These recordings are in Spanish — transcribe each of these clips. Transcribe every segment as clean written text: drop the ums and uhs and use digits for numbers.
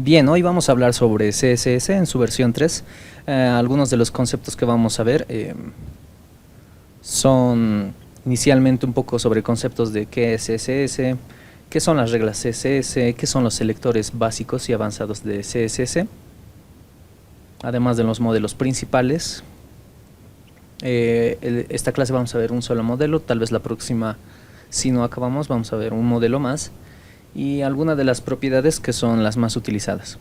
Bien, hoy vamos a hablar sobre CSS en su versión 3. Algunos de los conceptos que vamos a ver son inicialmente un poco sobre conceptos de qué es CSS, qué son las reglas CSS, qué son los selectores básicos y avanzados de CSS, además de los modelos principales. Esta clase vamos a ver un solo modelo, tal vez la próxima, si no acabamos, vamos a ver un modelo más y algunas de las propiedades que son las más utilizadas.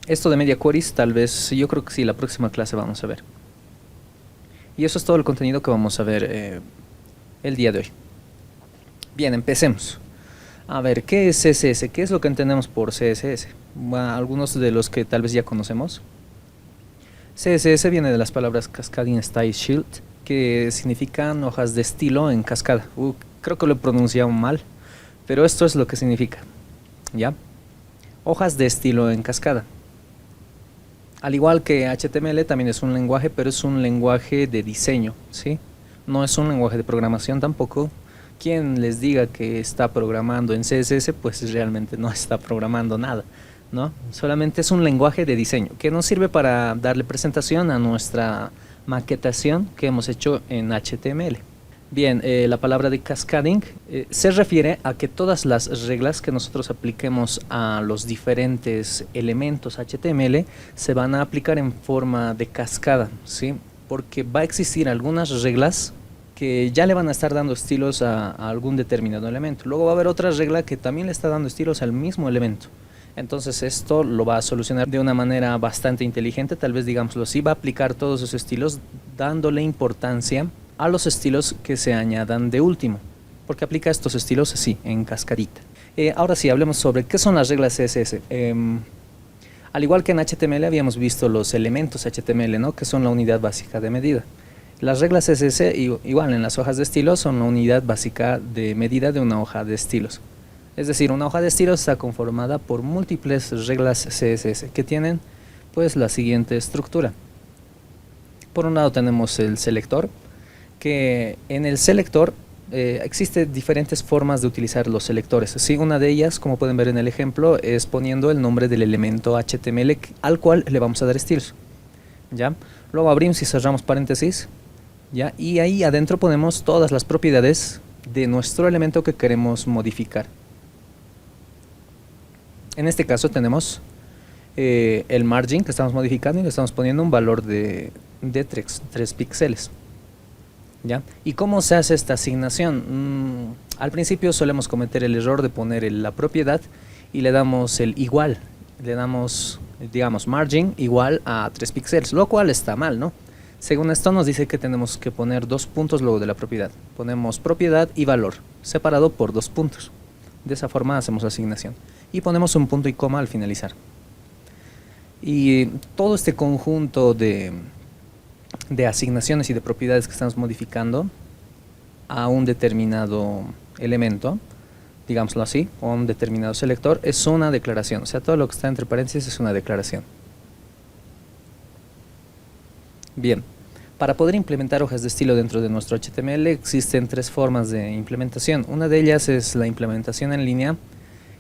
Esto de media queries, tal vez, yo creo que sí, la próxima clase vamos a ver. Y eso es todo el contenido que vamos a ver el día de hoy. Bien, empecemos. A ver, ¿qué es CSS? ¿Qué es lo que entendemos por CSS? Bueno, algunos de los que tal vez ya conocemos. CSS viene de las palabras Cascading Style Sheet, que significan hojas de estilo en cascada. Creo que lo he pronunciado mal, pero esto es lo que significa, ¿ya? Hojas de estilo en cascada. Al igual que HTML también es un lenguaje, pero es un lenguaje de diseño, ¿sí? No es un lenguaje de programación tampoco. Quien les diga que está programando en CSS, pues realmente no está programando nada, ¿no? Solamente es un lenguaje de diseño que nos sirve para darle presentación a nuestra maquetación que hemos hecho en HTML. Bien, la palabra de cascading se refiere a que todas las reglas que nosotros apliquemos a los diferentes elementos HTML se van a aplicar en forma de cascada, ¿sí? Porque va a existir algunas reglas que ya le van a estar dando estilos a algún determinado elemento. Luego va a haber otra regla que también le está dando estilos al mismo elemento. Entonces esto lo va a solucionar de una manera bastante inteligente, tal vez digámoslo así, va a aplicar todos esos estilos dándole importancia a los estilos que se añadan de último, porque aplica estos estilos así, en cascadita. Ahora sí, hablemos sobre qué son las reglas CSS. Al igual que en HTML habíamos visto los elementos HTML, ¿no? Que son la unidad básica de medida. Las reglas CSS, igual en las hojas de estilos, son la unidad básica de medida de una hoja de estilos. Es decir, una hoja de estilos está conformada por múltiples reglas CSS que tienen pues la siguiente estructura. Por un lado tenemos el selector, que en el selector existen diferentes formas de utilizar los selectores. ¿Sí? Una de ellas, como pueden ver en el ejemplo, es poniendo el nombre del elemento HTML al cual le vamos a dar estilos, ¿ya? Luego abrimos y cerramos paréntesis, ¿ya? Y ahí adentro ponemos todas las propiedades de nuestro elemento que queremos modificar. En este caso tenemos el margin que estamos modificando y le estamos poniendo un valor de 3 píxeles. ¿Ya? ¿Y cómo se hace esta asignación? Al principio solemos cometer el error de poner la propiedad y le damos el igual, le damos, digamos, margin igual a 3 píxeles, lo cual está mal, ¿no? Según esto nos dice que tenemos que poner 2 puntos luego de la propiedad. Ponemos propiedad y valor, separado por 2 puntos. De esa forma hacemos la asignación. Y ponemos un punto y coma al finalizar. Y todo este conjunto de asignaciones y de propiedades que estamos modificando a un determinado elemento, digámoslo así, o a un determinado selector, es una declaración. O sea, todo lo que está entre paréntesis es una declaración. Bien, para poder implementar hojas de estilo dentro de nuestro HTML existen 3 formas de implementación. Una de ellas es la implementación en línea,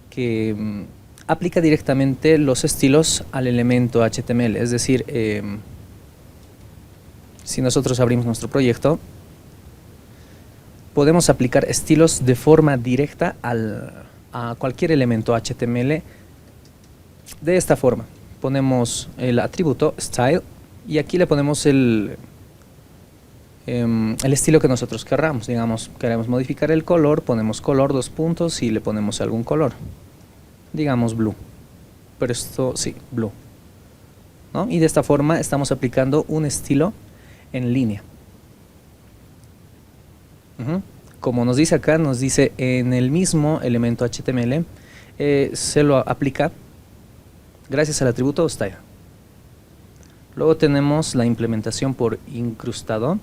que aplica directamente los estilos al elemento HTML, es decir, si nosotros abrimos nuestro proyecto, podemos aplicar estilos de forma directa a cualquier elemento HTML de esta forma. Ponemos el atributo style y aquí le ponemos el estilo que nosotros querramos. Digamos, queremos modificar el color, ponemos color, 2 puntos y le ponemos algún color. Digamos blue, pero esto sí, blue, ¿no? Y de esta forma estamos aplicando un estilo en línea. Como nos dice acá, nos dice en el mismo elemento HTML, se lo aplica gracias al atributo style. Luego tenemos la implementación por incrustado,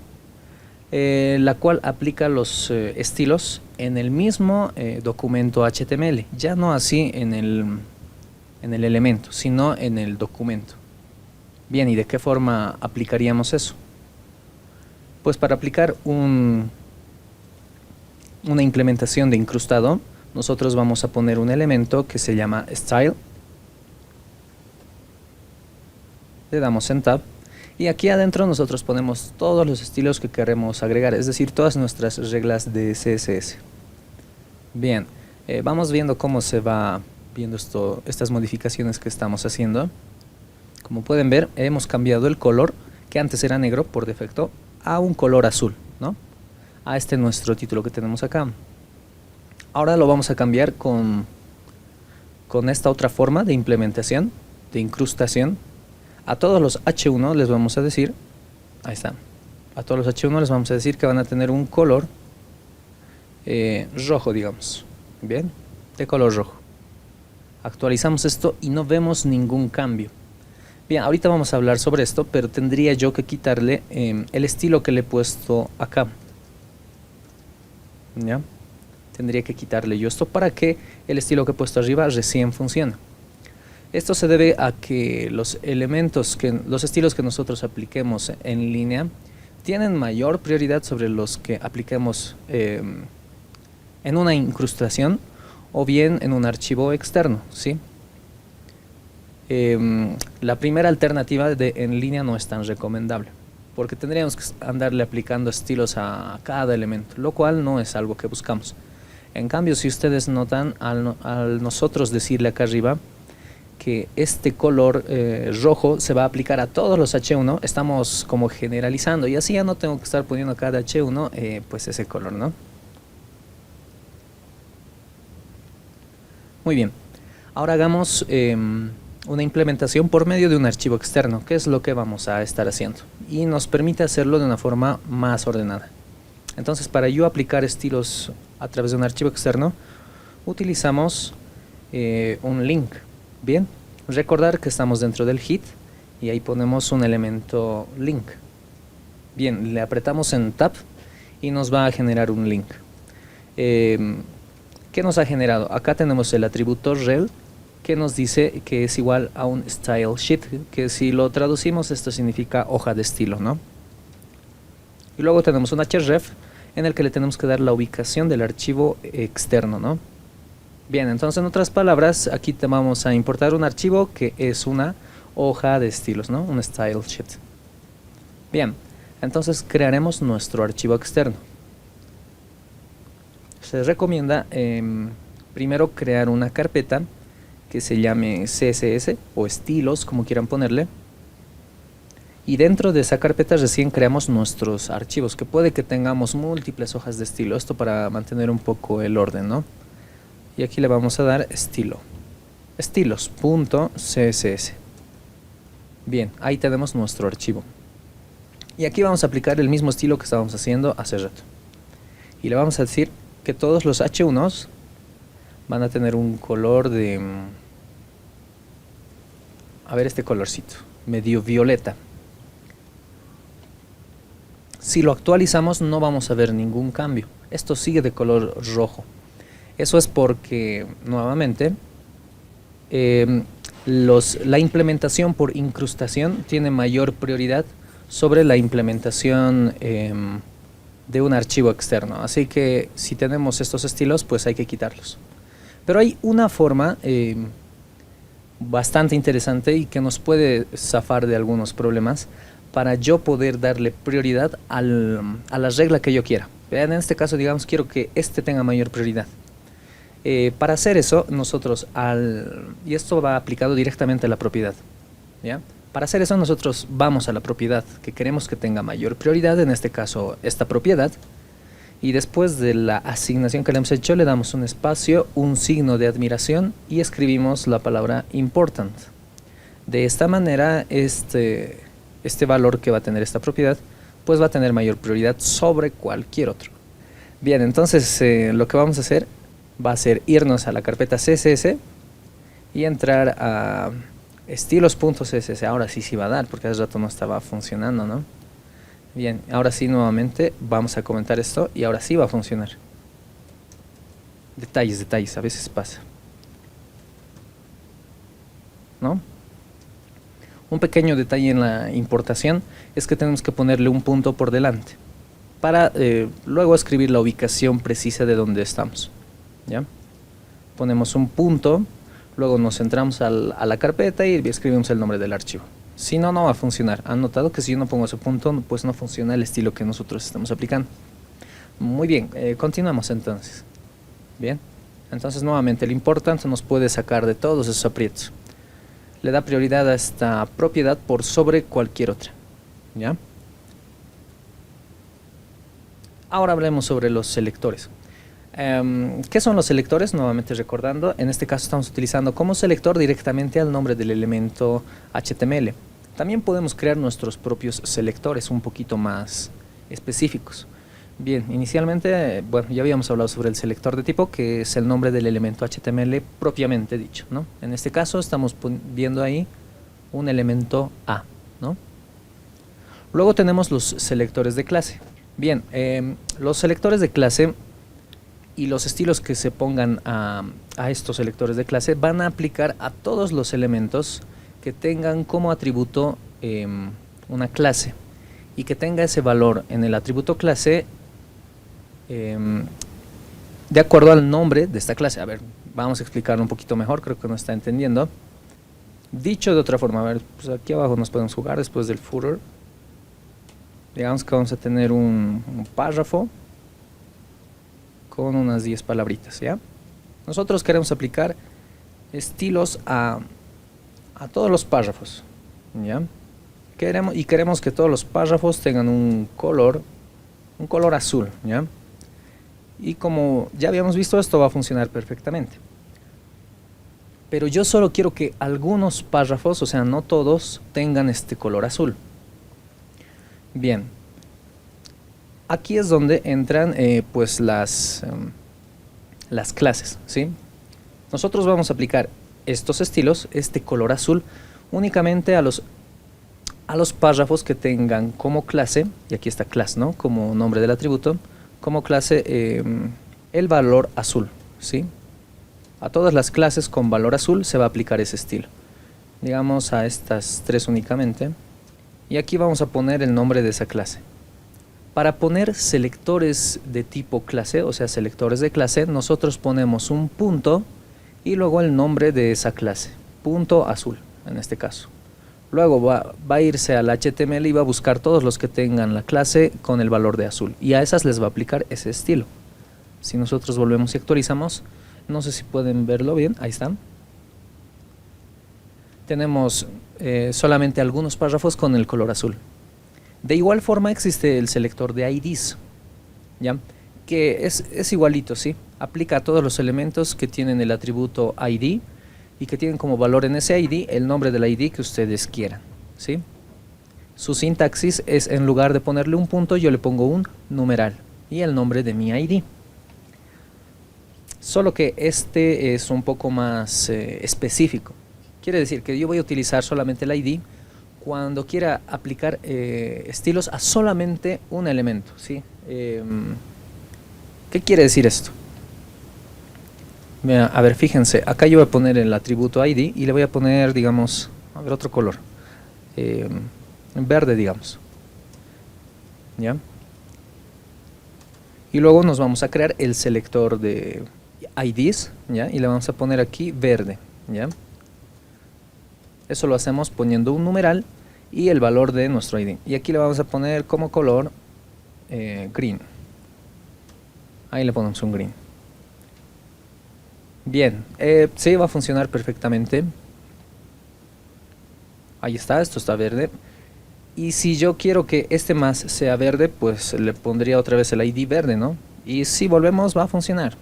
la cual aplica los estilos en el mismo documento HTML, ya no así en el elemento, sino en el documento. Bien, ¿y de qué forma aplicaríamos eso? Pues para aplicar una implementación de incrustado, nosotros vamos a poner un elemento que se llama style le damos en Tab y aquí adentro nosotros ponemos todos los estilos que queremos agregar, es decir, todas nuestras reglas de CSS. Bien, vamos viendo cómo se va viendo estas modificaciones que estamos haciendo. Como pueden ver, hemos cambiado el color, que antes era negro por defecto, a un color azul, ¿no? A este nuestro título que tenemos acá. Ahora lo vamos a cambiar con esta otra forma de implementación, de incrustación. A todos los H1 les vamos a decir, ahí está, a todos los H1 les vamos a decir que van a tener un color rojo, digamos, bien, de color rojo. Actualizamos esto y no vemos ningún cambio. Bien, ahorita vamos a hablar sobre esto, pero tendría yo que quitarle el estilo que le he puesto acá. ¿Ya? Tendría que quitarle yo esto para que el estilo que he puesto arriba recién funcione. Esto se debe a que los estilos que nosotros apliquemos en línea tienen mayor prioridad sobre los que apliquemos en una incrustación o bien en un archivo externo, ¿sí? La primera alternativa en línea no es tan recomendable porque tendríamos que andarle aplicando estilos a cada elemento, lo cual no es algo que buscamos. En cambio, si ustedes notan, al nosotros decirle acá arriba que este color rojo se va a aplicar a todos los H1, estamos como generalizando y así ya no tengo que estar poniendo a cada H1 pues ese color, ¿no? Muy bien, ahora hagamos una implementación por medio de un archivo externo, que es lo que vamos a estar haciendo y nos permite hacerlo de una forma más ordenada. Entonces, para yo aplicar estilos a través de un archivo externo, utilizamos un link. Bien, recordar que estamos dentro del hit y ahí ponemos un elemento link. Bien, le apretamos en Tab y nos va a generar un link. ¿Qué nos ha generado? Acá tenemos el atributo rel, que nos dice que es igual a un style sheet, que si lo traducimos esto significa hoja de estilo, ¿no? Y luego tenemos un href en el que le tenemos que dar la ubicación del archivo externo, ¿no? Bien, entonces en otras palabras, aquí te vamos a importar un archivo que es una hoja de estilos, ¿no? Un style sheet. Bien, entonces crearemos nuestro archivo externo. Se recomienda primero crear una carpeta que se llame CSS o estilos, como quieran ponerle, y dentro de esa carpeta recién creamos nuestros archivos, que puede que tengamos múltiples hojas de estilo, esto para mantener un poco el orden, ¿no? Y aquí le vamos a dar estilo, estilos.css. Bien, ahí tenemos nuestro archivo y aquí vamos a aplicar el mismo estilo que estábamos haciendo hace rato y le vamos a decir que todos los H1s van a tener un color de, a ver, este colorcito, medio violeta. Si lo actualizamos no vamos a ver ningún cambio, esto sigue de color rojo. Eso es porque, nuevamente, la implementación por incrustación tiene mayor prioridad sobre la implementación de un archivo externo. Así que si tenemos estos estilos, pues hay que quitarlos. Pero hay una forma bastante interesante y que nos puede zafar de algunos problemas para yo poder darle prioridad a la regla que yo quiera. En este caso, digamos, quiero que este tenga mayor prioridad. Para hacer eso, nosotros, y esto va aplicado directamente a la propiedad, ¿ya? Para hacer eso, nosotros vamos a la propiedad que queremos que tenga mayor prioridad, en este caso, esta propiedad, y después de la asignación que le hemos hecho, le damos un espacio, un signo de admiración y escribimos la palabra important. De esta manera, este valor que va a tener esta propiedad, pues va a tener mayor prioridad sobre cualquier otro. Bien, entonces lo que vamos a hacer va a ser irnos a la carpeta CSS y entrar a estilos.css. Ahora sí va a dar, porque hace rato no estaba funcionando, ¿no? Bien, ahora sí nuevamente vamos a comentar esto y ahora sí va a funcionar. Detalles, a veces pasa, ¿no? Un pequeño detalle en la importación es que tenemos que ponerle un punto por delante para luego escribir la ubicación precisa de donde estamos, ¿ya? Ponemos un punto, luego nos centramos a la carpeta y escribimos el nombre del archivo. Si no, no va a funcionar. Han notado que si yo no pongo ese punto, pues no funciona el estilo que nosotros estamos aplicando. Muy bien, continuamos entonces. Bien, entonces nuevamente el importante nos puede sacar de todos esos aprietos. Le da prioridad a esta propiedad por sobre cualquier otra. ¿Ya? Ahora hablemos sobre los selectores. ¿Qué son los selectores? Nuevamente recordando, en este caso estamos utilizando como selector directamente al nombre del elemento HTML. También podemos crear nuestros propios selectores un poquito más específicos. Bien, inicialmente, bueno, ya habíamos hablado sobre el selector de tipo, que es el nombre del elemento HTML propiamente dicho, ¿no? En este caso estamos viendo ahí un elemento A, ¿no? Luego tenemos los selectores de clase. Bien, los selectores de clase y los estilos que se pongan a estos selectores de clase van a aplicar a todos los elementos que tengan como atributo una clase y que tenga ese valor en el atributo clase de acuerdo al nombre de esta clase. A ver, vamos a explicarlo un poquito mejor, creo que no está entendiendo. Dicho de otra forma, a ver, pues aquí abajo nos podemos jugar después del footer. Digamos que vamos a tener un párrafo con unas 10 palabritas, ¿ya? Nosotros queremos aplicar estilos a todos los párrafos, ¿ya? Queremos que todos los párrafos tengan un color azul, ¿ya? Y como ya habíamos visto, esto va a funcionar perfectamente. Pero yo solo quiero que algunos párrafos, o sea, no todos, tengan este color azul. Bien, aquí es donde entran pues las clases, ¿sí? Nosotros vamos a aplicar estos estilos, este color azul, únicamente a los párrafos que tengan como clase, y aquí está class, ¿no? Como nombre del atributo, como clase el valor azul, ¿sí? A todas las clases con valor azul se va a aplicar ese estilo. Digamos a estas tres únicamente. Y aquí vamos a poner el nombre de esa clase. Para poner selectores de tipo clase, o sea, selectores de clase, nosotros ponemos un punto y luego el nombre de esa clase, punto azul en este caso. Luego va a irse al HTML y va a buscar todos los que tengan la clase con el valor de azul, y a esas les va a aplicar ese estilo. Si nosotros volvemos y actualizamos, no sé si pueden verlo bien, ahí están. Tenemos solamente algunos párrafos con el color azul. De igual forma existe el selector de IDs, ¿ya? Que es igualito, ¿sí? Aplica a todos los elementos que tienen el atributo ID y que tienen como valor en ese ID el nombre del ID que ustedes quieran, ¿sí? Su sintaxis es, en lugar de ponerle un punto, yo le pongo un numeral y el nombre de mi ID. Solo que este es un poco más específico. Quiere decir que yo voy a utilizar solamente el ID cuando quiera aplicar estilos a solamente un elemento, ¿sí? ¿Qué quiere decir esto? Mira, a ver, fíjense, acá yo voy a poner el atributo ID y le voy a poner, digamos, a ver, otro color, verde, digamos, ¿ya? Y luego nos vamos a crear el selector de IDs, ¿ya? Y le vamos a poner aquí verde, ¿ya? Eso lo hacemos poniendo un numeral y el valor de nuestro ID. Y aquí le vamos a poner como color green. Ahí le ponemos un green. Bien, sí, va a funcionar perfectamente. Ahí está, esto está verde. Y si yo quiero que este más sea verde, pues le pondría otra vez el ID verde, ¿no? Y si volvemos, va a funcionar.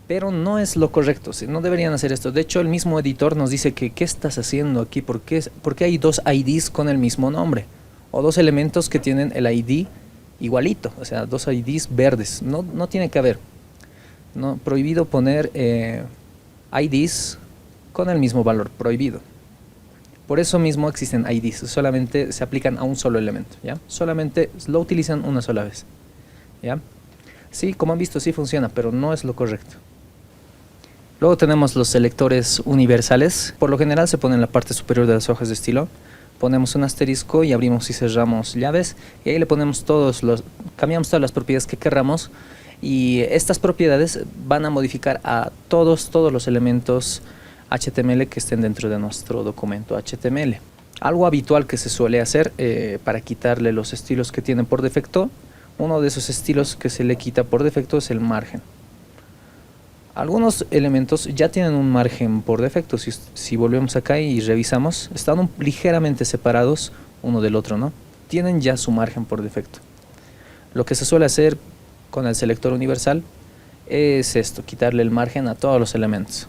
Pero no es lo correcto, ¿sí? No deberían hacer esto. De hecho, el mismo editor nos dice que ¿qué estás haciendo aquí? ¿Por qué hay dos IDs con el mismo nombre? O dos elementos que tienen el ID igualito, o sea, dos IDs verdes. No tiene que haber. No, prohibido poner IDs con el mismo valor, prohibido. Por eso mismo existen IDs, solamente se aplican a un solo elemento, ¿ya? Solamente lo utilizan una sola vez, ¿ya? Sí, como han visto, sí funciona, pero no es lo correcto. Luego tenemos los selectores universales. Por lo general se pone en la parte superior de las hojas de estilo. Ponemos un asterisco y abrimos y cerramos llaves. Y ahí le ponemos cambiamos todas las propiedades que querramos. Y estas propiedades van a modificar a todos los elementos HTML que estén dentro de nuestro documento HTML. Algo habitual que se suele hacer para quitarle los estilos que tiene por defecto, uno de esos estilos que se le quita por defecto es el margen. Algunos elementos ya tienen un margen por defecto. Si volvemos acá y revisamos, están ligeramente separados uno del otro, ¿no? Tienen ya su margen por defecto. Lo que se suele hacer con el selector universal es esto, quitarle el margen a todos los elementos.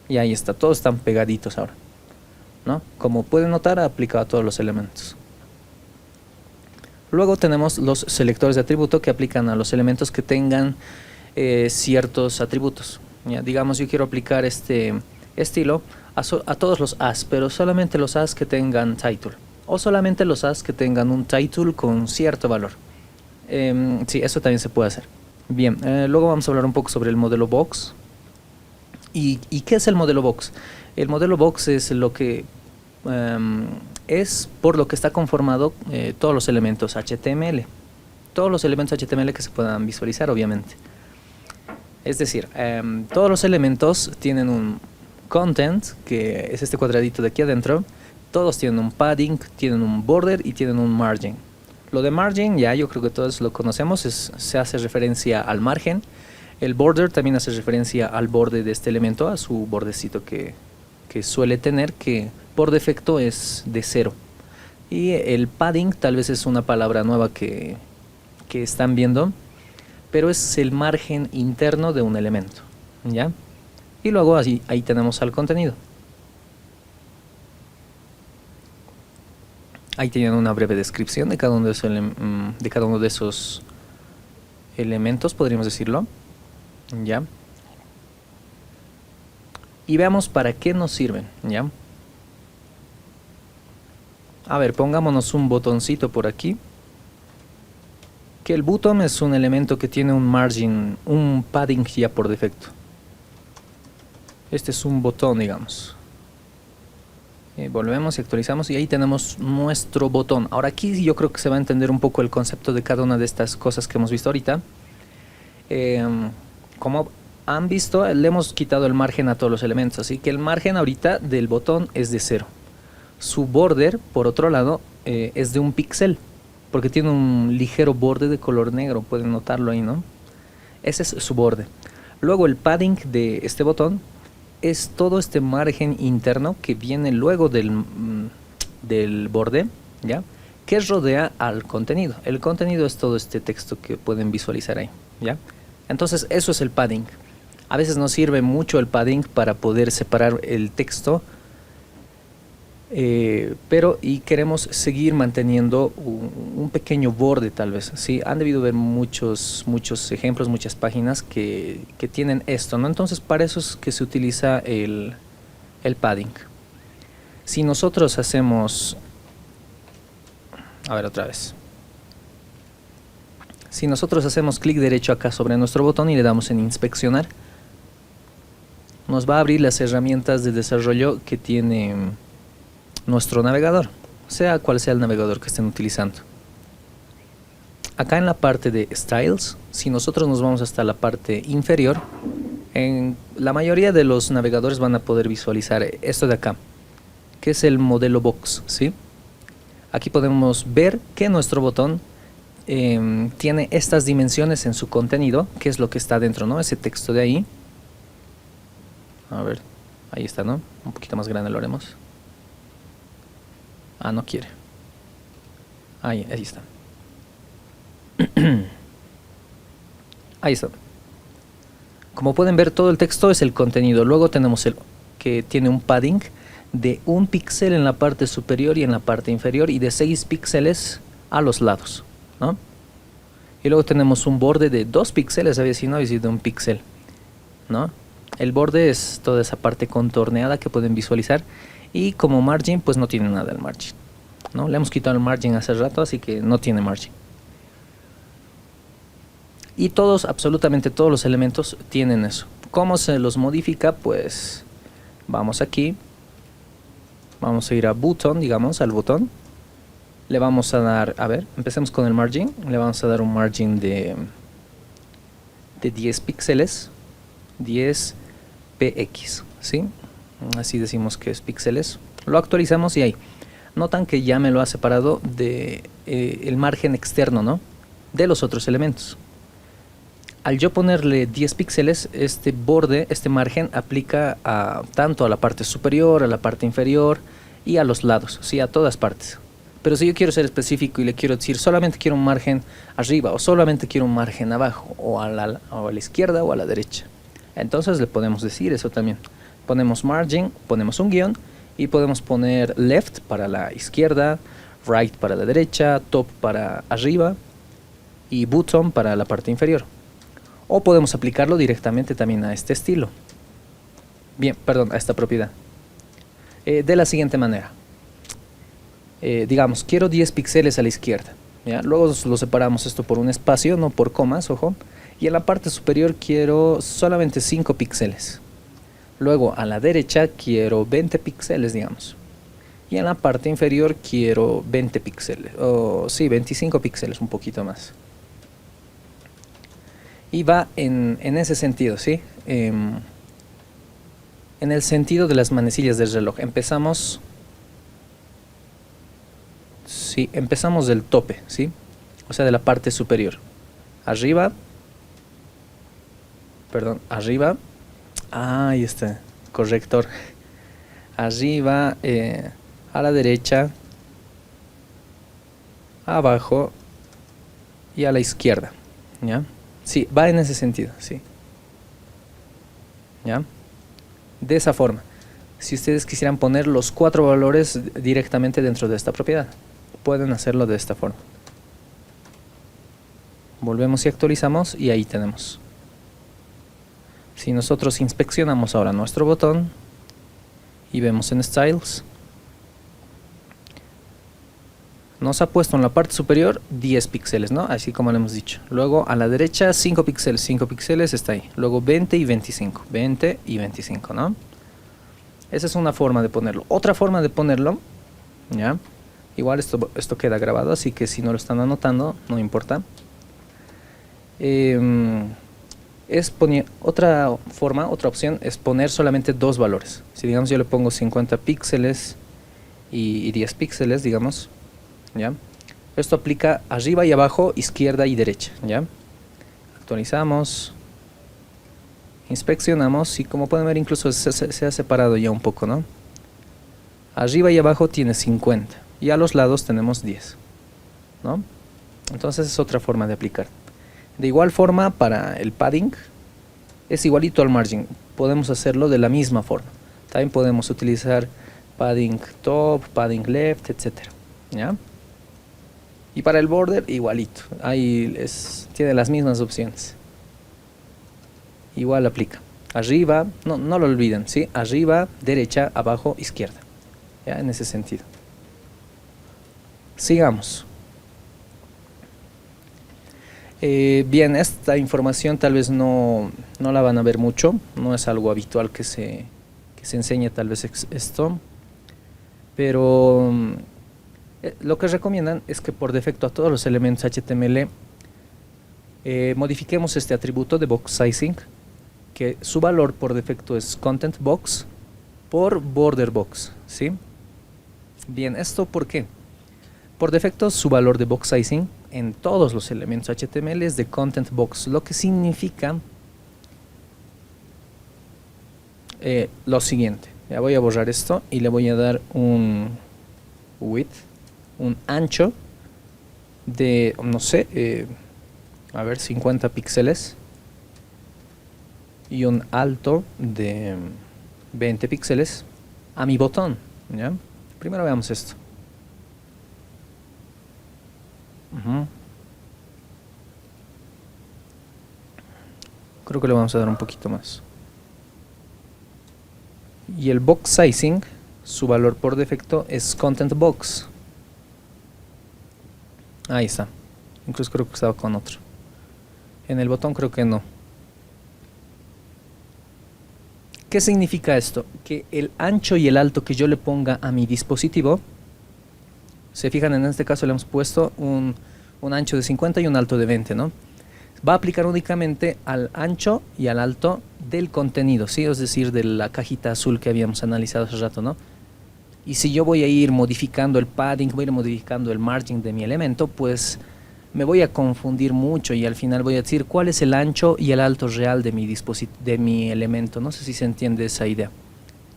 Y ahí está, todos están pegaditos ahora, ¿no? Como pueden notar, aplica a todos los elementos. Luego tenemos los selectores de atributo que aplican a los elementos que tengan ciertos atributos. ¿Ya? Digamos, yo quiero aplicar este estilo a todos los as, pero solamente los as que tengan title, o solamente los as que tengan un title con cierto valor. Sí, eso también se puede hacer. Bien, luego vamos a hablar un poco sobre el modelo box. ¿Y qué es el modelo box? El modelo box es lo que es por lo que está conformado todos los elementos HTML. Todos los elementos HTML que se puedan visualizar, obviamente. Es decir, todos los elementos tienen un content, que es este cuadradito de aquí adentro. Todos tienen un padding, tienen un border y tienen un margin. Lo de margin, ya yo creo que todos lo conocemos, se hace referencia al margen. El border también hace referencia al borde de este elemento, a su bordecito que suele tener, que por defecto es de 0. Y el padding tal vez es una palabra nueva que están viendo, pero es el margen interno de un elemento, ¿ya? Y luego ahí tenemos al contenido. Ahí tienen una breve descripción de cada uno de esos elementos, podríamos decirlo, ¿ya? Y veamos para qué nos sirven, ¿ya? A ver, pongámonos un botoncito por aquí. Que el button es un elemento que tiene un margin, un padding ya por defecto. Este es un botón, digamos. Volvemos y actualizamos y ahí tenemos nuestro botón. Ahora aquí yo creo que se va a entender un poco el concepto de cada una de estas cosas que hemos visto ahorita. Como han visto, le hemos quitado el margen a todos los elementos, así que el margen ahorita del botón es de 0. Su border, por otro lado, es de un píxel, porque tiene un ligero borde de color negro, pueden notarlo ahí, ¿no? Ese es su borde. Luego el padding de este botón es todo este margen interno que viene luego del borde, ¿ya? Que rodea al contenido. El contenido es todo este texto que pueden visualizar ahí, ¿ya? Entonces eso es el padding. A veces nos sirve mucho el padding para poder separar el texto, pero queremos seguir manteniendo un pequeño borde tal vez, ¿sí? Han debido ver muchos ejemplos, muchas páginas que tienen esto, ¿no? Entonces para eso es que se utiliza el padding. Si nosotros hacemos, a ver otra vez, si nosotros hacemos clic derecho acá sobre nuestro botón y le damos en inspeccionar, nos va a abrir las herramientas de desarrollo que tiene nuestro navegador, sea cual sea el navegador que estén utilizando. Acá en la parte de Styles, si nosotros nos vamos hasta la parte inferior, en la mayoría de los navegadores van a poder visualizar esto de acá, que es el modelo box, ¿sí? Aquí podemos ver que nuestro botón tiene estas dimensiones en su contenido, que es lo que está dentro, ¿no? Ese texto de ahí. A ver, ahí está, ¿no? Un poquito más grande lo haremos. Ah, no quiere. Ahí está. Ahí está. Como pueden ver, todo el texto es el contenido. Luego tenemos el que tiene un padding de 1 píxel en la parte superior y en la parte inferior y de 6 píxeles a los lados, ¿no? Y luego tenemos un borde de 2 píxeles, había sido de 1 píxel, ¿no? El borde es toda esa parte contorneada que pueden visualizar. Y como margin, pues no tiene nada el margin, ¿no? Le hemos quitado el margin hace rato, así que no tiene margin. Y todos, absolutamente todos los elementos tienen eso. ¿Cómo se los modifica? Pues vamos aquí. Vamos a ir a button, digamos, al botón. Le vamos a dar, a ver, empecemos con el margin. Le vamos a dar un margin de 10 píxeles. 10 px, ¿sí? así decimos que es píxeles, lo actualizamos y ahí. Notan que ya me lo ha separado de el margen externo, ¿no?, de los otros elementos. Al yo ponerle 10 píxeles, este borde, este margen, aplica tanto a la parte superior, a la parte inferior y a los lados, ¿sí?, a todas partes. Pero si yo quiero ser específico y le quiero decir solamente quiero un margen arriba o solamente quiero un margen abajo, o a la izquierda o a la derecha, entonces le podemos decir eso también. Ponemos margin, ponemos un guión y podemos poner left para la izquierda, right para la derecha, top para arriba y bottom para la parte inferior. O podemos aplicarlo directamente también a este estilo. Bien, perdón, a esta propiedad. De la siguiente manera. Digamos, quiero 10 píxeles a la izquierda, ¿ya? Luego lo separamos esto por un espacio, no por comas, ojo. Y en la parte superior quiero solamente 5 píxeles. Luego a la derecha quiero 20 píxeles, digamos. Y en la parte inferior quiero 20 píxeles, o sí, 25 píxeles, un poquito más. Y va en ese sentido, ¿sí? En el sentido de las manecillas del reloj. Empezamos del tope, ¿sí? O sea, de la parte superior. Arriba. Ahí está, corrector. Arriba, a la derecha, abajo y a la izquierda, ¿ya? Sí, va en ese sentido, sí. ¿Ya? De esa forma. Si ustedes quisieran poner los 4 valores directamente dentro de esta propiedad, pueden hacerlo de esta forma. Volvemos y actualizamos y ahí tenemos. Si nosotros inspeccionamos ahora nuestro botón y vemos en Styles, nos ha puesto en la parte superior 10 píxeles, ¿no? Así como le hemos dicho. Luego a la derecha 5 píxeles está ahí. Luego 20 y 25, 20 y 25, ¿no? Esa es una forma de ponerlo. Otra forma de ponerlo, ¿ya? Igual esto queda grabado, así que si no lo están anotando, no importa. Otra opción es poner solamente 2 valores. Si digamos yo le pongo 50 píxeles y 10 píxeles, digamos, ¿ya? Esto aplica arriba y abajo, izquierda y derecha, ¿ya? Actualizamos, inspeccionamos y como pueden ver incluso se ha separado ya un poco, ¿no? Arriba y abajo tiene 50 y a los lados tenemos 10, ¿no? Entonces es otra forma de aplicar. De igual forma para el padding es igualito al margin, podemos hacerlo de la misma forma. También podemos utilizar padding top, padding left, etcétera, ¿ya? Y para el border igualito, ahí tiene las mismas opciones. Igual aplica. Arriba, no lo olviden, ¿sí? Arriba, derecha, abajo, izquierda. Ya, en ese sentido. Sigamos. Bien, esta información tal vez no la van a ver mucho. No es algo habitual que se enseñe tal vez esto. Pero lo que recomiendan es que por defecto a todos los elementos HTML modifiquemos este atributo de box sizing, que su valor por defecto es content box por border box, ¿sí? Bien, ¿esto por qué? Por defecto su valor de box sizing en todos los elementos HTML es de content box, lo que significa lo siguiente. Ya voy a borrar esto y le voy a dar un width, un ancho de, no sé, a ver, 50 píxeles y un alto de 20 píxeles a mi botón, ¿ya? Primero veamos esto. Creo que le vamos a dar un poquito más. Y el box sizing, su valor por defecto es content box. Ahí está. Incluso creo que estaba con otro. En el botón creo que no. ¿Qué significa esto? Que el ancho y el alto que yo le ponga a mi dispositivo, se fijan, en este caso le hemos puesto un ancho de 50 y un alto de 20, ¿no? va a aplicar únicamente al ancho y al alto del contenido, ¿sí? Es decir, de la cajita azul que habíamos analizado hace rato, ¿no? Y si yo voy a ir modificando el padding, voy a ir modificando el margin de mi elemento, pues me voy a confundir mucho y al final voy a decir cuál es el ancho y el alto real de de mi elemento. No sé si se entiende esa idea,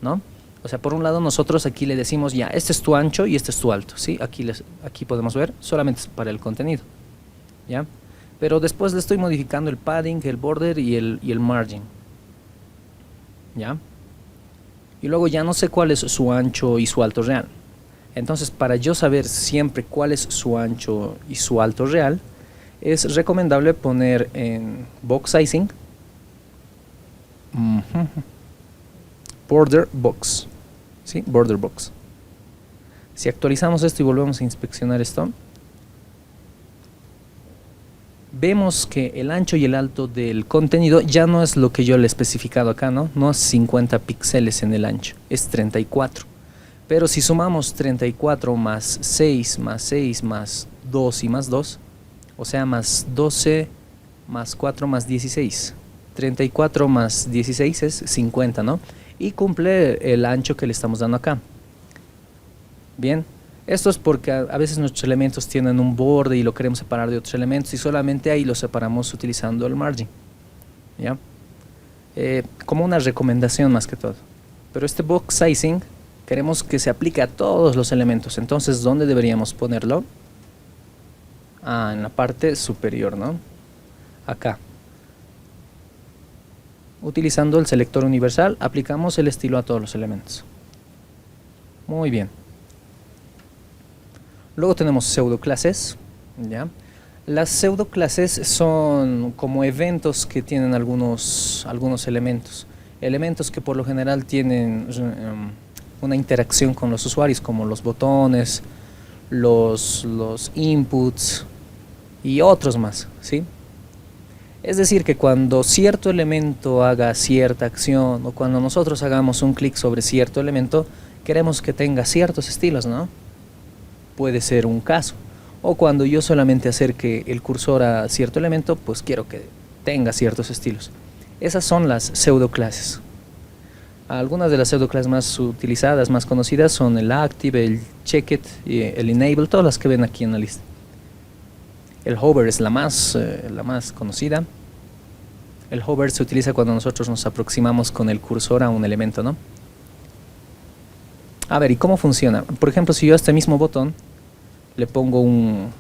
¿no? O sea, por un lado nosotros aquí le decimos ya, este es tu ancho y este es tu alto, ¿sí? Aquí podemos ver, solamente es para el contenido, ¿ya? Pero después le estoy modificando el padding, el border y el margin, ¿ya? Y luego ya no sé cuál es su ancho y su alto real. Entonces, para yo saber siempre cuál es su ancho y su alto real, es recomendable poner en box sizing border box, ¿sí? Border box. Si actualizamos esto y volvemos a inspeccionar esto, vemos que el ancho y el alto del contenido ya no es lo que yo le he especificado acá, ¿no? No es 50 píxeles en el ancho, es 34. Pero si sumamos 34 más 6 más 6 más 2 y más 2, o sea, más 12 más 4 más 16. 34 más 16 es 50, ¿no? Y cumple el ancho que le estamos dando acá. Bien, esto es porque a veces nuestros elementos tienen un borde y lo queremos separar de otros elementos y solamente ahí lo separamos utilizando el margin, ¿ya? Como una recomendación más que todo. Pero este box sizing queremos que se aplique a todos los elementos. Entonces, ¿dónde deberíamos ponerlo? En la parte superior, ¿no? Acá. Utilizando el selector universal, aplicamos el estilo a todos los elementos. Muy bien. Luego tenemos pseudoclases, ¿ya? Las pseudoclases son como eventos que tienen algunos elementos. Elementos que por lo general tienen una interacción con los usuarios, como los botones, los inputs y otros más, ¿sí? Es decir, que cuando cierto elemento haga cierta acción o cuando nosotros hagamos un clic sobre cierto elemento, queremos que tenga ciertos estilos, ¿no? Puede ser un caso. O cuando yo solamente acerque el cursor a cierto elemento, pues quiero que tenga ciertos estilos. Esas son las pseudoclases. Algunas de las pseudoclases más utilizadas, más conocidas, son el active, el checkit, el enable, todas las que ven aquí en la lista. El hover es la más conocida. El hover se utiliza cuando nosotros nos aproximamos con el cursor a un elemento, ¿no? A ver, ¿y cómo funciona? Por ejemplo, si yo a este mismo botón le pongo un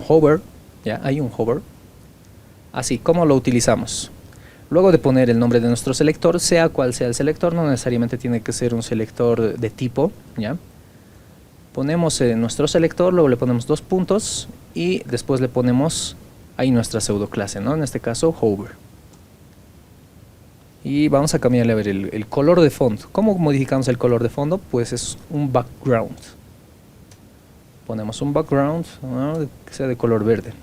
hover, ya, hay un hover. Así, ¿cómo lo utilizamos? Luego de poner el nombre de nuestro selector, sea cual sea el selector, no necesariamente tiene que ser un selector de tipo, ¿ya? Ponemos nuestro selector, luego le ponemos 2 puntos y después le ponemos ahí nuestra pseudoclase, ¿no? En este caso, hover. Y vamos a cambiarle a ver el color de fondo. ¿Cómo modificamos el color de fondo? Pues es un background. Ponemos un background, ¿no? Que sea de color verde.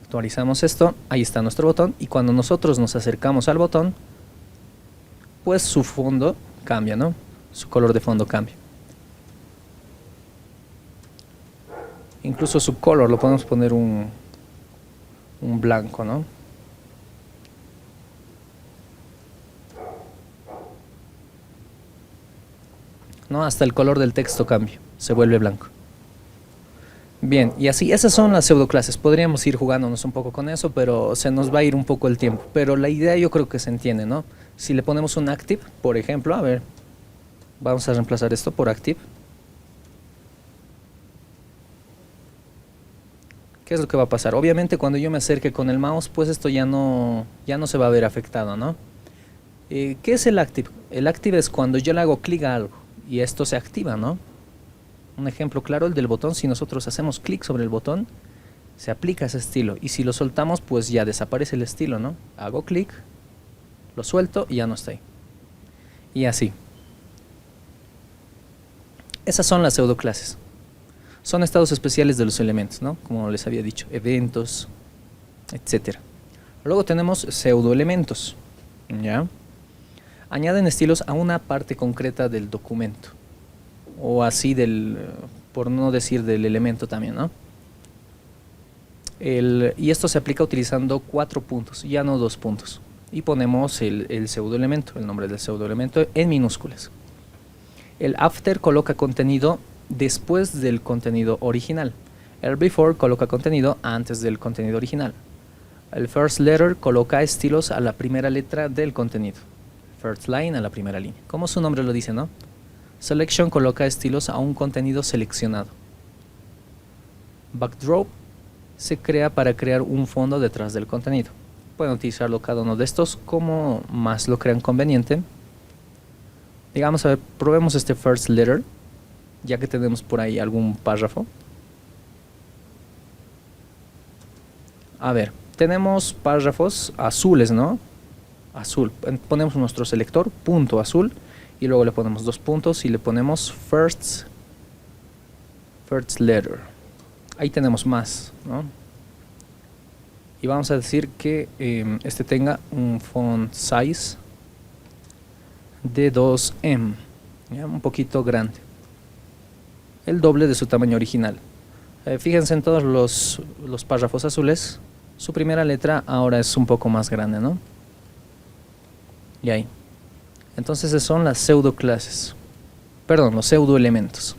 Actualizamos esto, ahí está nuestro botón y cuando nosotros nos acercamos al botón, pues su fondo cambia, ¿no? Su color de fondo cambia. Incluso su color lo podemos poner un blanco, ¿no? ¿No? Hasta el color del texto cambia, se vuelve blanco. Bien, y así, esas son las pseudoclases. Podríamos ir jugándonos un poco con eso, pero se nos va a ir un poco el tiempo. Pero la idea yo creo que se entiende, ¿no? Si le ponemos un active, por ejemplo, a ver, vamos a reemplazar esto por active. ¿Qué es lo que va a pasar? Obviamente cuando yo me acerque con el mouse, pues esto ya no se va a ver afectado, ¿no? ¿Qué es el active? El active es cuando yo le hago clic a algo y esto se activa, ¿no? Un ejemplo claro, el del botón, si nosotros hacemos clic sobre el botón, se aplica ese estilo. Y si lo soltamos, pues ya desaparece el estilo, ¿no? Hago clic, lo suelto y ya no está ahí. Y así. Esas son las pseudoclases. Son estados especiales de los elementos, ¿no? Como les había dicho, eventos, etc. Luego tenemos pseudoelementos, ¿ya? Añaden estilos a una parte concreta del documento. O así por no decir del elemento también, ¿no? Y esto se aplica utilizando 4 puntos, ya no 2 puntos. Y ponemos el pseudoelemento, el nombre del pseudoelemento en minúsculas. El after coloca contenido después del contenido original. El before coloca contenido antes del contenido original. El first letter coloca estilos a la primera letra del contenido. First line a la primera línea. Como su nombre lo dice, ¿no? Selection coloca estilos a un contenido seleccionado. Backdrop se crea para crear un fondo detrás del contenido. Pueden utilizarlo cada uno de estos como más lo crean conveniente. Digamos, a ver, probemos este first letter, ya que tenemos por ahí algún párrafo. A ver, tenemos párrafos azules, ¿no? Azul. Ponemos nuestro selector, punto azul, y luego le ponemos 2 puntos y le ponemos first letter. Ahí tenemos más, ¿no? Y vamos a decir que este tenga un font size de 2M, ¿ya? Un poquito grande, el doble de su tamaño original. Fíjense en todos los párrafos azules, su primera letra ahora es un poco más grande, ¿no? Y ahí. Entonces esas son las pseudo clases, perdón, los pseudo elementos.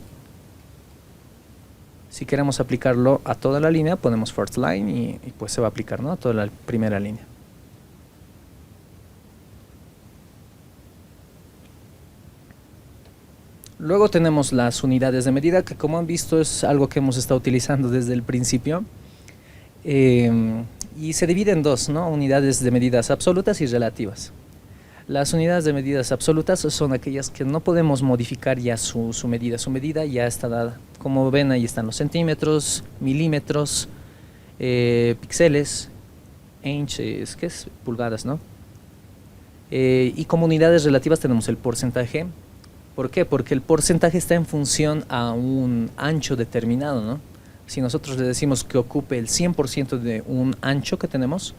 Si queremos aplicarlo a toda la línea, ponemos first line y pues se va a aplicar, ¿no? A toda la primera línea. Luego tenemos las unidades de medida, que como han visto es algo que hemos estado utilizando desde el principio. Y se divide en dos, ¿no? Unidades de medidas absolutas y relativas. Las unidades de medidas absolutas son aquellas que no podemos modificar ya su medida. Su medida ya está dada. Como ven, ahí están los centímetros, milímetros, píxeles, inches, ¿qué es? Pulgadas, ¿no? Y como unidades relativas tenemos el porcentaje. ¿Por qué? Porque el porcentaje está en función a un ancho determinado, ¿no? Si nosotros le decimos que ocupe el 100% de un ancho que tenemos,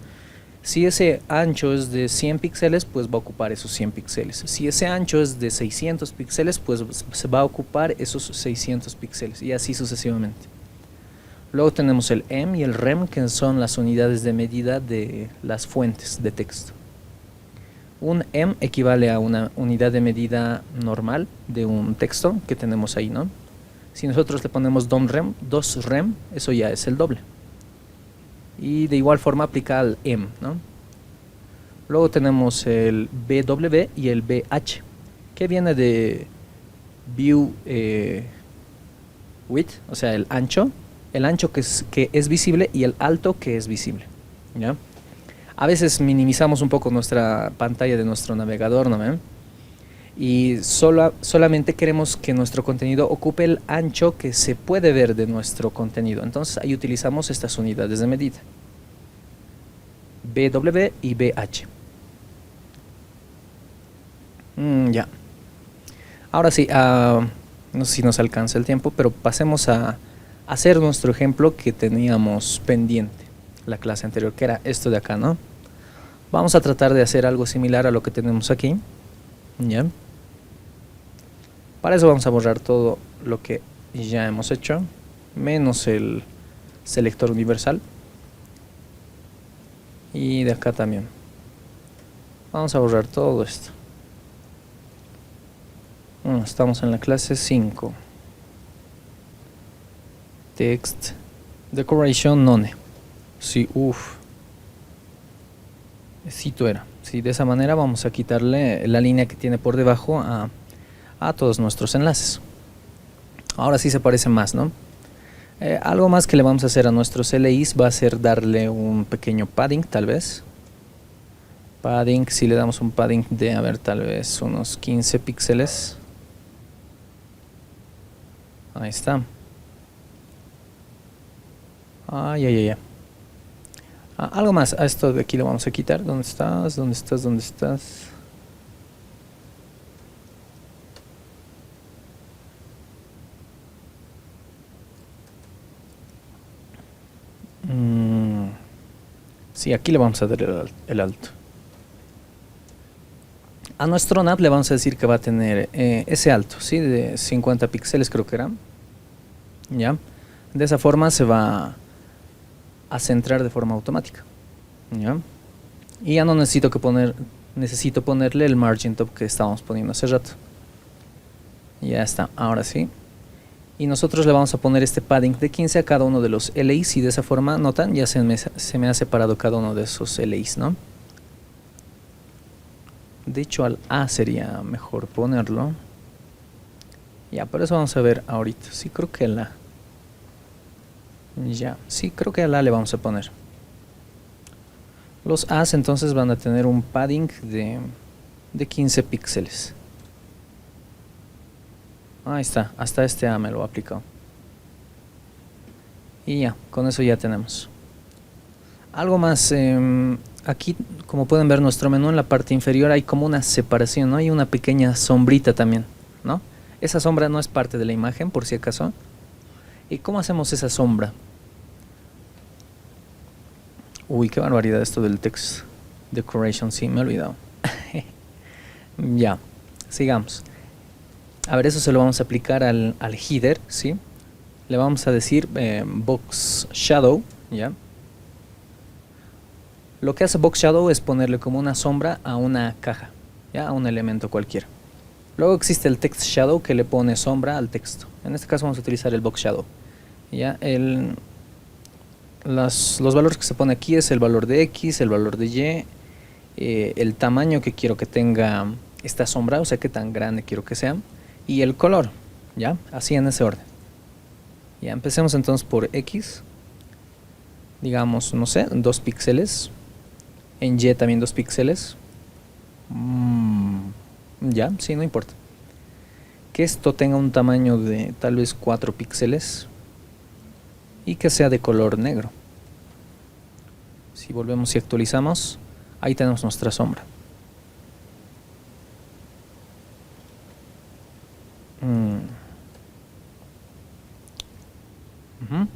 si ese ancho es de 100 píxeles, pues va a ocupar esos 100 píxeles. Si ese ancho es de 600 píxeles, pues se va a ocupar esos 600 píxeles y así sucesivamente. Luego tenemos el M y el REM, que son las unidades de medida de las fuentes de texto. Un M equivale a una unidad de medida normal de un texto que tenemos ahí, ¿no? Si nosotros le ponemos 2 rem, eso ya es el doble. Y de igual forma aplica al M, ¿no? Luego tenemos el BW y el BH, que viene de view width, o sea, el ancho que es visible y el alto que es visible, ¿ya? A veces minimizamos un poco nuestra pantalla de nuestro navegador, ¿no ven? Y solamente queremos que nuestro contenido ocupe el ancho que se puede ver de nuestro contenido. Entonces ahí utilizamos estas unidades de medida, BW y BH. Ya. Ahora sí, no sé si nos alcanza el tiempo, pero pasemos a hacer nuestro ejemplo que teníamos pendiente la clase anterior, que era esto de acá, ¿no? Vamos a tratar de hacer algo similar a lo que tenemos aquí, ¿ya? Para eso vamos a borrar todo lo que ya hemos hecho, menos el selector universal. Y de acá también. Vamos a borrar todo esto. Estamos en la clase 5. Text Decoration None. Sí, Cito era. Sí, de esa manera vamos a quitarle la línea que tiene por debajo a todos nuestros enlaces. Ahora sí se parece más, ¿no? Algo más que le vamos a hacer a nuestros LIs va a ser darle un pequeño padding, tal vez. Padding, si le damos un padding de, a ver, tal vez unos 15 píxeles. Ahí está. Ya. Algo más, a esto de aquí lo vamos a quitar. ¿Dónde estás? ¿Dónde estás? ¿Dónde estás? Sí, aquí le vamos a dar el alto. A nuestro nav le vamos a decir que va a tener ese alto, ¿sí? De 50 píxeles creo que era. ¿ya? De esa forma se va a centrar de forma automática, ¿ya? Y ya no necesito ponerle el margin top que estábamos poniendo hace rato. Ya está, ahora sí. Y nosotros le vamos a poner este padding de 15 a cada uno de los LAs, y de esa forma, notan, ya se me ha separado cada uno de esos LAs, ¿no? De hecho, al A sería mejor ponerlo. Ya, pero eso vamos a ver ahorita. Sí, creo que al A. Ya, sí, creo que al A le vamos a poner. Los A's entonces van a tener un padding de 15 píxeles. Ahí está, hasta este A me lo ha aplicado. Y ya, con eso ya tenemos. Algo más, aquí como pueden ver nuestro menú en la parte inferior hay como una separación, ¿no? Hay una pequeña sombrita también, ¿no? Esa sombra no es parte de la imagen, por si acaso. ¿Y cómo hacemos esa sombra? Uy, qué barbaridad esto del text decoration, sí, me he olvidado. Ya, sigamos. A ver, eso se lo vamos a aplicar al header, ¿sí? Le vamos a decir box shadow, ¿ya? Lo que hace box shadow es ponerle como una sombra a una caja, ¿ya? A un elemento cualquiera. Luego existe el text shadow que le pone sombra al texto. En este caso vamos a utilizar el box shadow, ¿ya? Los valores que se pone aquí es el valor de X, el valor de Y, el tamaño que quiero que tenga esta sombra, o sea, qué tan grande quiero que sea, y el color, ¿ya? Así en ese orden. Ya, empecemos entonces por X, digamos, no sé, 2 píxeles, en Y también 2 píxeles, ya, sí, no importa. Que esto tenga un tamaño de tal vez 4 píxeles y que sea de color negro. Si volvemos y actualizamos, ahí tenemos nuestra sombra.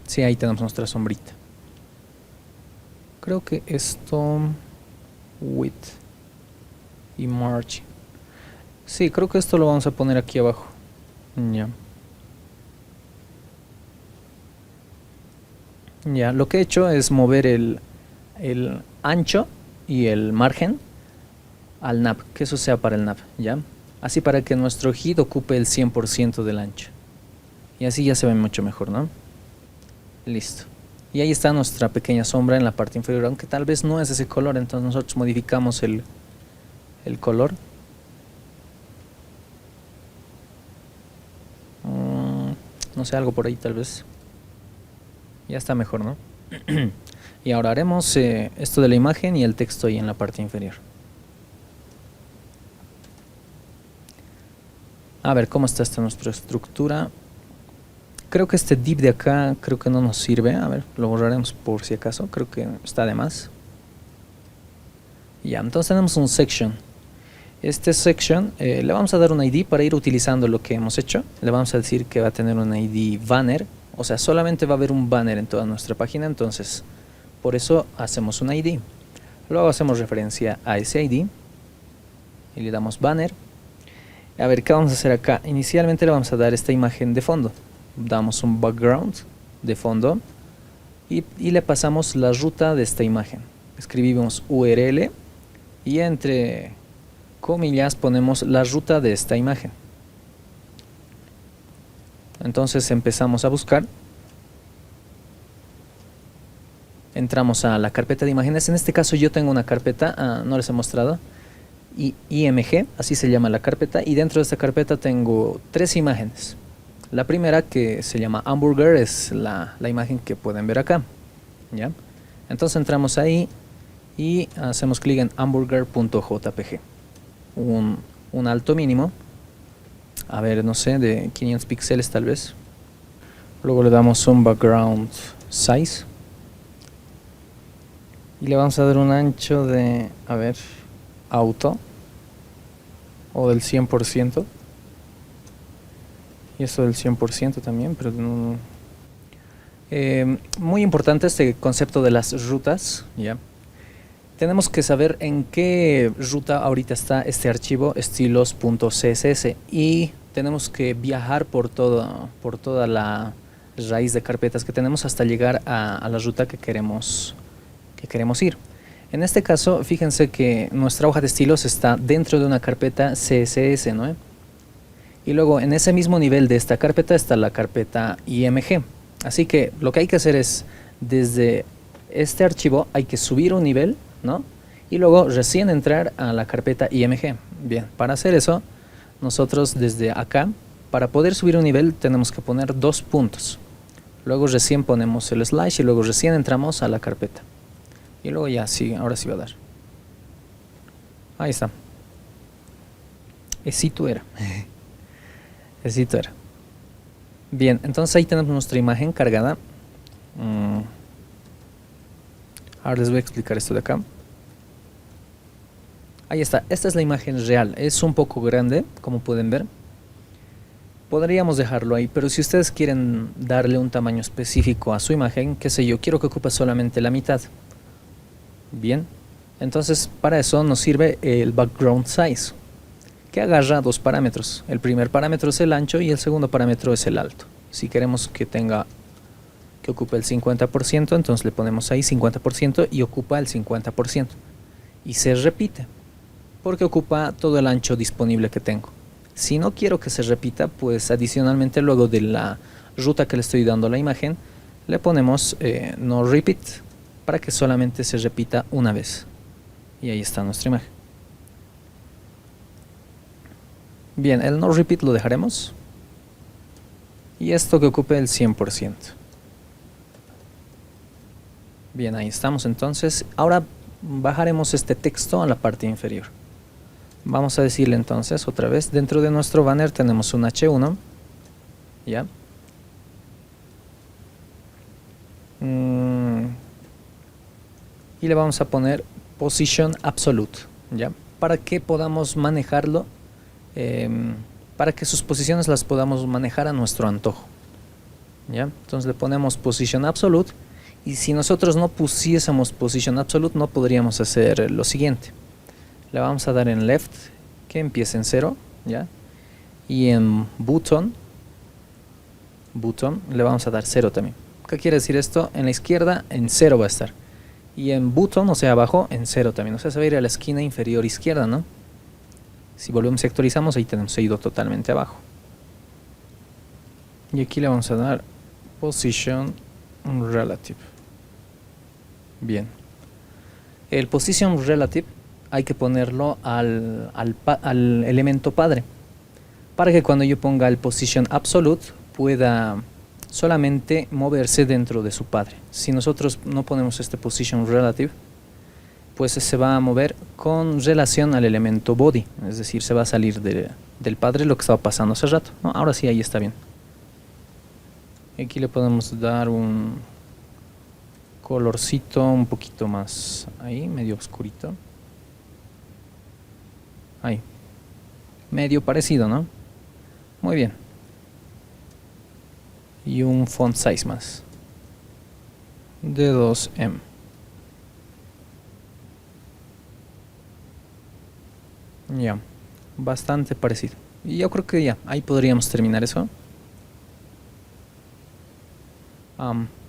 Sí, ahí tenemos nuestra sombrita. Creo que esto width y margin. Sí, creo que esto lo vamos a poner aquí abajo. Ya. Ya, lo que he hecho es mover el ancho y el margen al nav, que eso sea para el nav, ¿ya? Así para que nuestro HID ocupe el 100% del ancho. Y así ya se ve mucho mejor, ¿no? Listo. Y ahí está nuestra pequeña sombra en la parte inferior, aunque tal vez no es ese color, entonces nosotros modificamos el color. No sé, algo por ahí tal vez. Ya está mejor, ¿no? Y ahora haremos esto de la imagen y el texto ahí en la parte inferior. A ver, ¿cómo está esta nuestra estructura? Creo que este div de acá creo que no nos sirve. A ver, lo borraremos por si acaso. Creo que está de más. Ya, entonces tenemos un section. Este section le vamos a dar un ID para ir utilizando lo que hemos hecho. Le vamos a decir que va a tener un ID banner. O sea, solamente va a haber un banner en toda nuestra página. Entonces, por eso hacemos un ID. Luego hacemos referencia a ese ID. Y le damos banner. A ver, ¿qué vamos a hacer acá? Inicialmente le vamos a dar esta imagen de fondo. Damos un background de fondo y le pasamos la ruta de esta imagen. Escribimos URL y entre comillas ponemos la ruta de esta imagen. Entonces empezamos a buscar. Entramos a la carpeta de imágenes. En este caso yo tengo una carpeta, no les he mostrado, IMG, así se llama la carpeta, y dentro de esta carpeta tengo 3 imágenes. La primera, que se llama hamburger, es la imagen que pueden ver acá, ¿ya? Entonces entramos ahí y hacemos clic en hamburger.jpg, un alto mínimo, a ver, no sé, de 500 píxeles tal vez. Luego le damos un background size y le vamos a dar un ancho de, a ver, auto o del 100%. Y esto del 100% también, pero no. Muy importante este concepto de las rutas, ¿ya? Tenemos que saber en qué ruta ahorita está este archivo estilos.css y tenemos que viajar por toda la raíz de carpetas que tenemos hasta llegar a la ruta que queremos ir. En este caso, fíjense que nuestra hoja de estilos está dentro de una carpeta CSS, ¿no? Y luego en ese mismo nivel de esta carpeta está la carpeta IMG. Así que lo que hay que hacer es, desde este archivo hay que subir un nivel, ¿no? Y luego recién entrar a la carpeta IMG. Bien, para hacer eso, nosotros desde acá, para poder subir un nivel, tenemos que poner 2 puntos. Luego recién ponemos el slash y luego recién entramos a la carpeta. Y luego ya, sí, ahora sí va a dar. Ahí está. Esito era. Esito era. Bien, entonces ahí tenemos nuestra imagen cargada. Ahora les voy a explicar esto de acá. Ahí está, esta es la imagen real. Es un poco grande, como pueden ver. Podríamos dejarlo ahí, pero si ustedes quieren darle un tamaño específico a su imagen, qué sé yo, quiero que ocupe solamente la mitad. Bien, entonces para eso nos sirve el background size, que agarra 2 parámetros. El primer parámetro es el ancho y el segundo parámetro es el alto. Si queremos que ocupe el 50%, entonces le ponemos ahí 50% y ocupa el 50%. Y se repite, porque ocupa todo el ancho disponible que tengo. Si no quiero que se repita, pues adicionalmente luego de la ruta que le estoy dando a la imagen, le ponemos no repeat, para que solamente se repita una vez. Y ahí está nuestra imagen. Bien, el no repeat lo dejaremos. Y esto que ocupe el 100%. Bien, ahí estamos entonces. Ahora bajaremos este texto a la parte inferior. Vamos a decirle entonces otra vez, dentro de nuestro banner tenemos un H1. ¿Ya? Y le vamos a poner position absolute, ¿ya? Para que podamos manejarlo, para que sus posiciones las podamos manejar a nuestro antojo, ¿ya? Entonces le ponemos position absolute, y si nosotros no pusiésemos position absolute no podríamos hacer lo siguiente. Le vamos a dar en left, que empiece en 0, ¿ya? Y en button le vamos a dar 0 también. ¿Qué quiere decir esto? En la izquierda en 0 va a estar. Y en button, o sea abajo, en 0 también. O sea, se va a ir a la esquina inferior izquierda, ¿no? Si volvemos y actualizamos, ahí tenemos ido totalmente abajo. Y aquí le vamos a dar position relative. Bien. El position relative hay que ponerlo al elemento padre, para que cuando yo ponga el position absolute pueda solamente moverse dentro de su padre. Si nosotros no ponemos este position relative, pues se va a mover con relación al elemento body, es decir, se va a salir del padre, lo que estaba pasando hace rato, ¿no? Ahora sí, ahí está bien. Aquí le podemos dar un colorcito un poquito más ahí, medio oscurito. Ahí, medio parecido, ¿no? Muy bien. Y un font size más de 2M. Ya, bastante parecido. Y yo creo que ya, ahí podríamos terminar eso.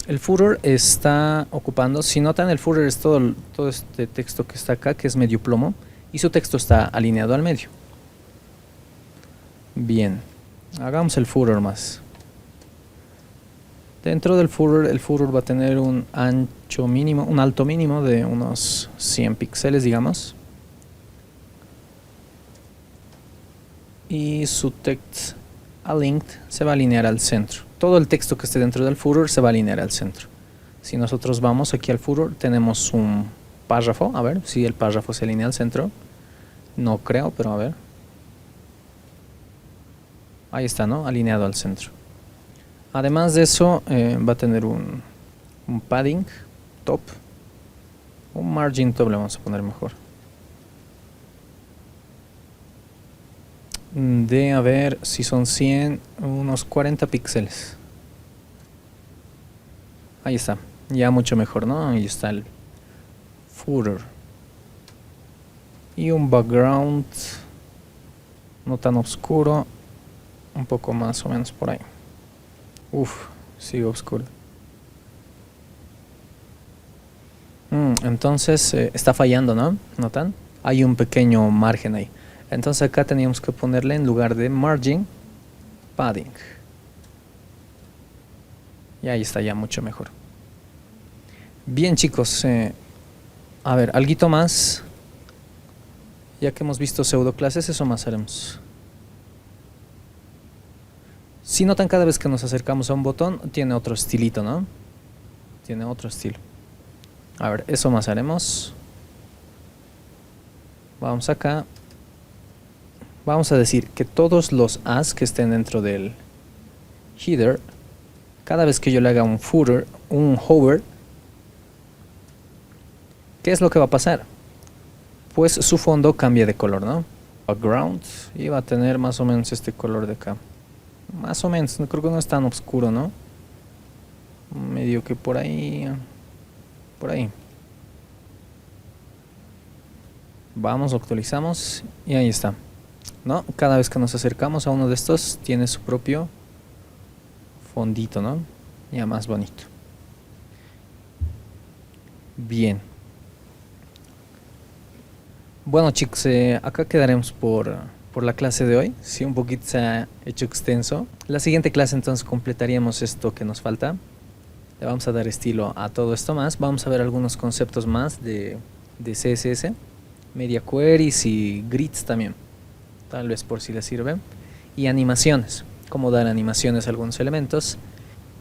El footer está ocupando, si notan, el footer es todo este texto que está acá, que es medio plomo, y su texto está alineado al medio. Bien, hagamos el footer más. Dentro del footer, el footer va a tener un ancho mínimo, un alto mínimo de unos 100 píxeles, digamos. Y su text aligned se va a alinear al centro. Todo el texto que esté dentro del footer se va a alinear al centro. Si nosotros vamos aquí al footer, tenemos un párrafo. A ver si el párrafo se alinea al centro. No creo, pero a ver. Ahí está, ¿no? Alineado al centro. Además de eso, va a tener un padding top. Un margin top le vamos a poner mejor. De, a ver, si son 100, unos 40 píxeles. Ahí está, ya mucho mejor, ¿no? Ahí está el footer. Y un background no tan oscuro, un poco más o menos por ahí. Uf, Sigue oscuro. Entonces está fallando, ¿no? ¿Notan? Hay un pequeño margen ahí. Entonces acá teníamos que ponerle en lugar de margin, padding. Y ahí está ya mucho mejor. Bien, chicos. A ver, alguito más. Ya que hemos visto pseudo clases, eso más haremos. Si notan, cada vez que nos acercamos a un botón, tiene otro estilito, ¿no? Tiene otro estilo. A ver, eso más haremos. Vamos acá. Vamos a decir que todos los as que estén dentro del header, cada vez que yo le haga un footer, un hover, ¿qué es lo que va a pasar? Pues su fondo cambia de color, ¿no? Background, y va a tener más o menos este color de acá. Más o menos, creo que no es tan oscuro, ¿no? Medio que por ahí. Por ahí. Vamos, lo actualizamos y ahí está. ¿No? Cada vez que nos acercamos a uno de estos tiene su propio fondito, ¿no? Ya más bonito. Bien. Bueno, chicos, acá quedaremos por la clase de hoy. Sí, un poquito se ha hecho extenso. La siguiente clase entonces completaríamos esto que nos falta. Le vamos a dar estilo a todo esto más. Vamos a ver algunos conceptos más de CSS, media queries y grids también, tal vez por si les sirve. Y animaciones, cómo dar animaciones a algunos elementos.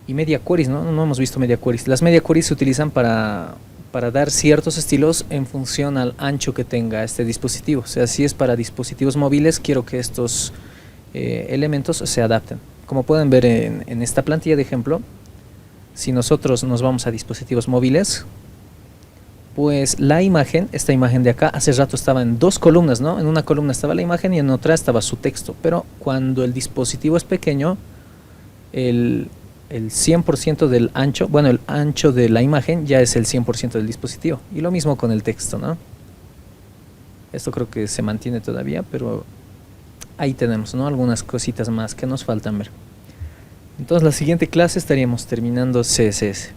Y media queries, ¿no? No hemos visto media queries. Las media queries se utilizan para dar ciertos estilos en función al ancho que tenga este dispositivo. O sea, si es para dispositivos móviles, quiero que estos elementos se adapten. Como pueden ver en esta plantilla de ejemplo, si nosotros nos vamos a dispositivos móviles, pues la imagen, esta imagen de acá, hace rato estaba en dos columnas, ¿no? En una columna estaba la imagen y en otra estaba su texto. Pero cuando el dispositivo es pequeño, el 100% del ancho, bueno, el ancho de la imagen ya es el 100% del dispositivo. Y lo mismo con el texto, ¿no? Esto creo que se mantiene todavía, pero ahí tenemos, ¿no? Algunas cositas más que nos faltan ver. Entonces la siguiente clase estaríamos terminando CSS.